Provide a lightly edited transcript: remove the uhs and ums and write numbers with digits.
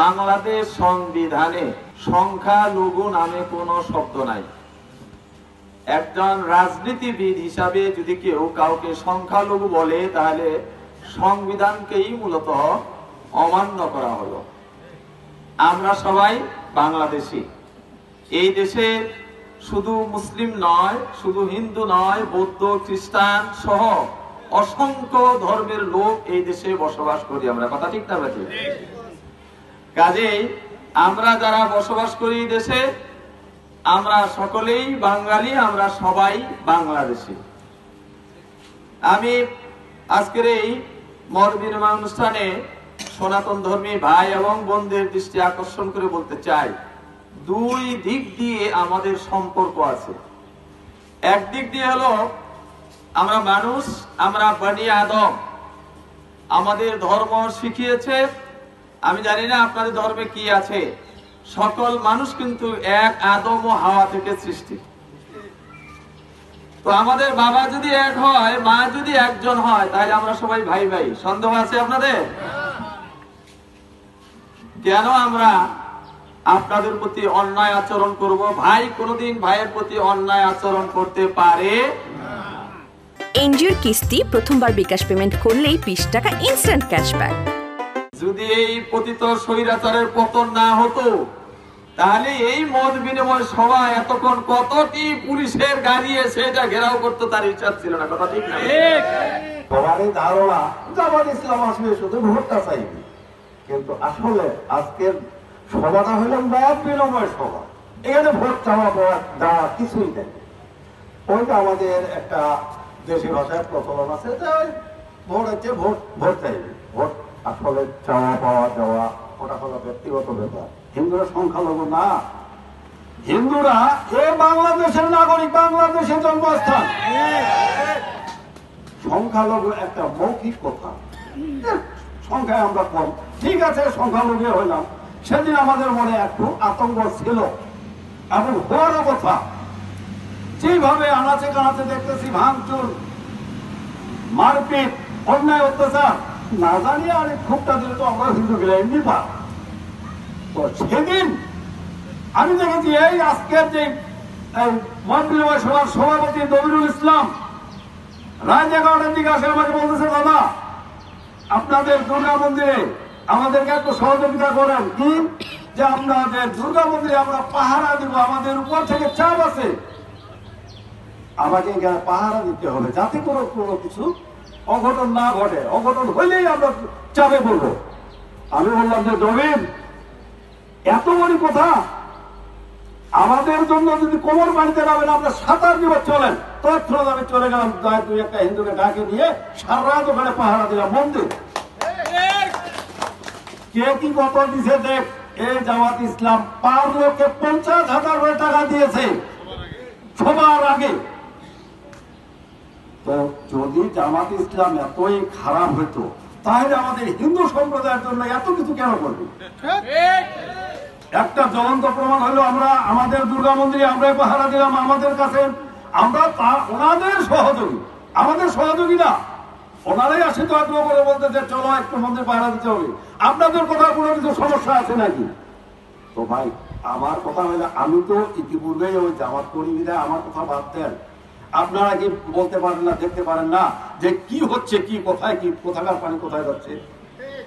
বাংলাদেশ সংবিধানে সংখ্যালঘু নামে কোনো শব্দ নাই। একজন রাজনীতিবিদ হিসাবে যদি কেউ কাউকে সংখ্যালঘু বলে তাহলে সংবিধানকেই মূলত অমান্য করা হলো। আমরা সবাই বাংলাদেশী। এই দেশে শুধু মুসলিম নয়, শুধু হিন্দু নয়, বৌদ্ধ, খ্রিস্টান সহ অসংখ্য ধর্মের লোক এই দেশে বসবাস করি আমরা। কথা ঠিক না বেঠিক? কাজেই আমরা যারা বসবাস করি দেশে, আমরা সকলেই বাঙালি, আমরা সবাই বাংলাদেশী। আমি আজকের এই মত বিনিময় অনুষ্ঠানে সনাতন ধর্মী ভাই এবং বোনদের দৃষ্টি আকর্ষণ করে বলতে চাই, দুই দিক দিয়ে আমাদের সম্পর্ক আছে। একদিক দিয়ে হলো আমরা মানুষ, আমরা বনি আদম, আমাদের ধর্ম শিখিয়েছে। আমি জানি না আপনাদের ধর্মে কি আছে, সকল মানুষ কিন্তু এক আদম ও হাওয়া থেকে সৃষ্টি। তো আমাদের বাবা যদি এক হয়, মা যদি একজন হয়, তাহলে আমরা সবাই ভাই ভাই। সন্দেহ আছে আপনাদের? কেন আমরা আপনাদের প্রতি অন্যায় আচরণ করব? ভাই কোনোদিন ভাইয়ের প্রতি অন্যায় আচরণ করতে পারে? এনজিওর কিস্তি প্রথমবার বিকাশ পেমেন্ট করলেই 20 টাকা ইনস্ট্যান্ট ক্যাশব্যাক। যদি এই পতিত স্বৈরাচারের পতন না হতো, তাহলে এই মত বিনিময় সভায় এতক্ষণ কতটি পুলিশের গাড়ি এসে এটা ঘেরাও করতো তার ইচ্ছা ছিল না। কথা ঠিক না? সবারই ধারণা জামাত ইসলাম আসলে শুধু ভোটটা চাইবে, কিন্তু আসলে আজকের সভাটা হইল মত বিনিময় সভা। এখানে ভোট চাওয়া দেওয়া কিছুই নেই। ওইটা আমাদের একটা দেশি ভাষায় প্রচলন আছে যে ভোট হচ্ছে ভোট চাইবে। ভোট আসলে চাওয়া পাওয়া দেওয়া ওটা হলো ব্যক্তিগত ব্যাপার। হিন্দুরা সংখ্যালঘু না, হিন্দুরা এ বাংলাদেশের নাগরিক, বাংলাদেশের জন্মস্থান। সংখ্যালঘু একটা মৌখিক কথা, সংখ্যায় আমরা কম, ঠিক আছে, সংখ্যালঘু হইলাম। সেদিন আমাদের মনে একটু আতঙ্ক ছিল এবং হওয়ারও কথা। যেভাবে আনাচে কানাচে দেখতেছি ভাঙচুর, মারপিট, অন্যায় অত্যাচার, না জানি আর খুবটা দিলে তো আমরা হিন্দু গেলে এমনি পা। তো সেদিন আমি দেখেছি এই আজকের যে মত বিনিময় সভার সভাপতি নবিরুল ইসলাম রাত 11টার দিকে আসে আমাকে বলতেছে, দাদা আপনাদের দুর্গা মন্দিরে আমাদেরকে একটু সহযোগিতা করেন। কি যে আপনাদের দুর্গা মন্দিরে আমরা পাহারা দিব, আমাদের উপর থেকে চাপ আছে, আমাকে এখানে পাহারা দিতে হবে যাতে কোনো কিছু অঘটন না ঘটে। অঘটন হইলেই আমরা চাপে পড়বো। আমি বললাম যে জমিন এত বড় কথা, আমাদের জন্য যদি কোমর পানিতে নামেন, আমরা সাঁতার দিব, চলেন। তৎক্ষণাৎ আমি চলে গেলাম, দুই একটা হিন্দুকে ডাকে নিয়ে সারা রাত ওখানে পাহারা দিলাম মন্দির। কে কি কত দিছে দেখ। এই জামাত ইসলাম পার লোককে 50,000 টাকা দিয়েছে সবার আগে। তো যদি জামাত ইসলাম এতই খারাপ হইতো, তাহলে আমাদের হিন্দু সম্প্রদায়ের জন্য এত কিছু কেন করবে? একটা জ্বলন্ত প্রমাণ হলো আমরা আমাদের দুর্গা মন্দিরে আমরাই পাহারা দিলাম। আমাদের কাছে আমরা ওনাদের সহযোগী, আমাদের সহযোগী না, ওনারাই আসে তো আগ্রহ করে বলতে যে চলো একটু মন্দির পাহারা দিতে হবে। আপনাদের কথা কোনো কিছু সমস্যা আছে নাকি? তো ভাই আমার কথা হইলে, আমি তো ইতিপূর্বেই ওই জামাত কর্মীরা আমার কথা বাদ দেন। আপনারা কি বলতে পারেন না, দেখতে পারেন না যে কি হচ্ছে, কি কোথায়, কি কোথাকার পানি কোথায় যাচ্ছে?